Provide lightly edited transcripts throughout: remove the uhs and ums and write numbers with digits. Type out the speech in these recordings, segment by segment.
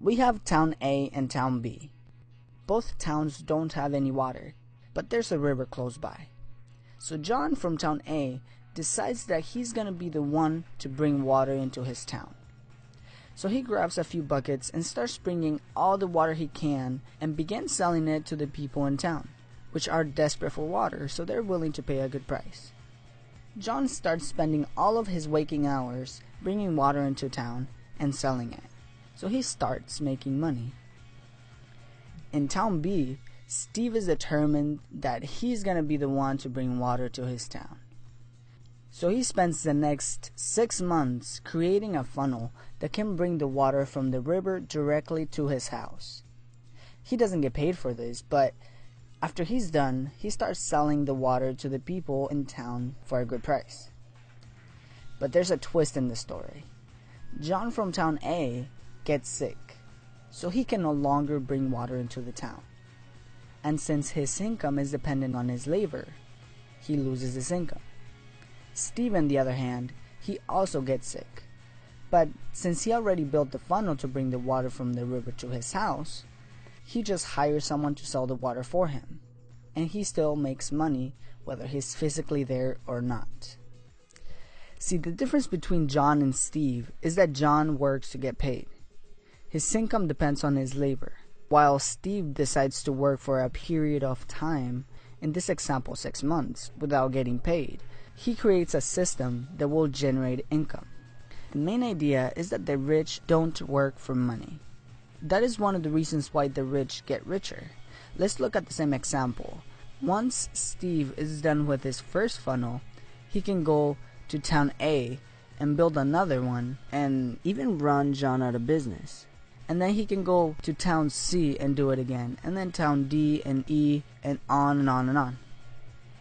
We have town A and town B. Both towns don't have any water, but there's a river close by. So John from town A decides that he's gonna be the one to bring water into his town. So he grabs a few buckets and starts bringing all the water he can and begins selling it to the people in town, which are desperate for water, so they're willing to pay a good price. John starts spending all of his waking hours bringing water into town and selling it, so he starts making money. In town B, Steve is determined that he's gonna be the one to bring water to his town. So he spends the next 6 months creating a funnel that can bring the water from the river directly to his house. He doesn't get paid for this, but after he's done, he starts selling the water to the people in town for a good price. But there's a twist in the story. John from town A gets sick, so he can no longer bring water into the town. And since his income is dependent on his labor, he loses his income. Steve, on the other hand, he also gets sick. But since he already built the funnel to bring the water from the river to his house, he just hires someone to sell the water for him. And he still makes money whether he's physically there or not. See, the difference between John and Steve is that John works to get paid. His income depends on his labor, while Steve decides to work for a period of time, in this example 6 months, without getting paid. He creates a system that will generate income. The main idea is that the rich don't work for money. That is one of the reasons why the rich get richer. Let's look at the same example. Once Steve is done with his first funnel, he can go to town A and build another one and even run John out of business. And then he can go to town C and do it again, and then town D and E, and on and on and on.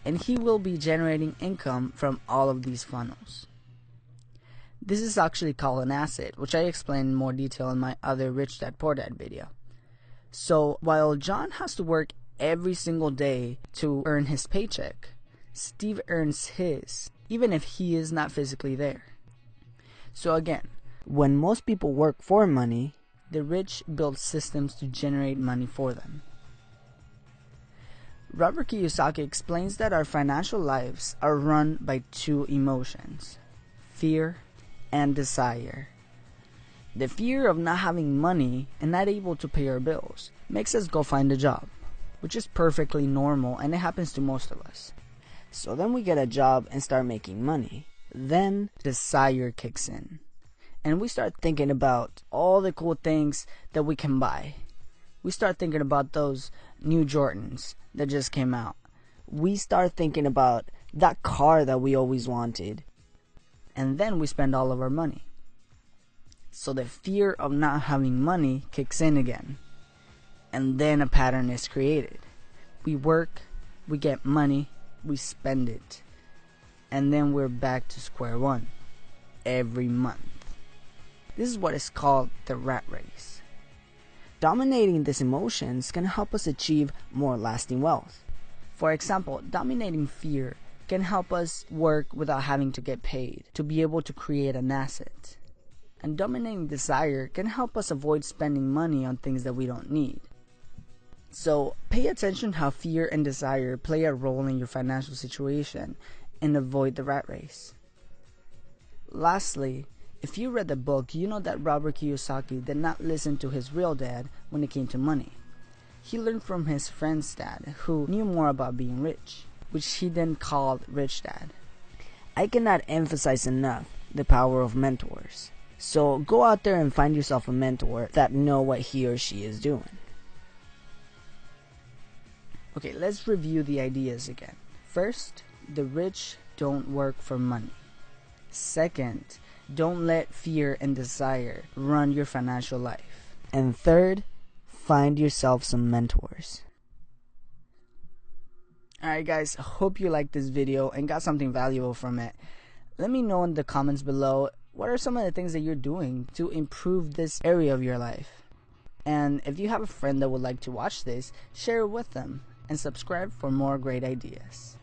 And he will be generating income from all of these funnels. This is actually called an asset, which I explain in more detail in my other Rich Dad Poor Dad video. So while John has to work every single day to earn his paycheck, Steve earns his, even if he is not physically there. So again, when most people work for money, the rich build systems to generate money for them. Robert Kiyosaki explains that our financial lives are run by two emotions, fear and desire. The fear of not having money and not able to pay our bills makes us go find a job, which is perfectly normal and it happens to most of us. So then we get a job and start making money. Then desire kicks in, and we start thinking about all the cool things that we can buy. We start thinking about those new Jordans that just came out. We start thinking about that car that we always wanted. And then we spend all of our money. So the fear of not having money kicks in again. And then a pattern is created. We work, we get money, we spend it. And then we're back to square one every month. This is what is called the rat race. Dominating these emotions can help us achieve more lasting wealth. For example, dominating fear can help us work without having to get paid to be able to create an asset. And dominating desire can help us avoid spending money on things that we don't need. So pay attention how fear and desire play a role in your financial situation and avoid the rat race. Lastly, if you read the book, you know that Robert Kiyosaki did not listen to his real dad when it came to money. He learned from his friend's dad, who knew more about being rich, which he then called Rich Dad. I cannot emphasize enough the power of mentors. So go out there and find yourself a mentor that know what he or she is doing. Okay, let's review the ideas again. First, the rich don't work for money. Second, don't let fear and desire run your financial life. And third, find yourself some mentors. Alright guys, I hope you liked this video and got something valuable from it. Let me know in the comments below, what are some of the things that you're doing to improve this area of your life? And if you have a friend that would like to watch this, share it with them and subscribe for more great ideas.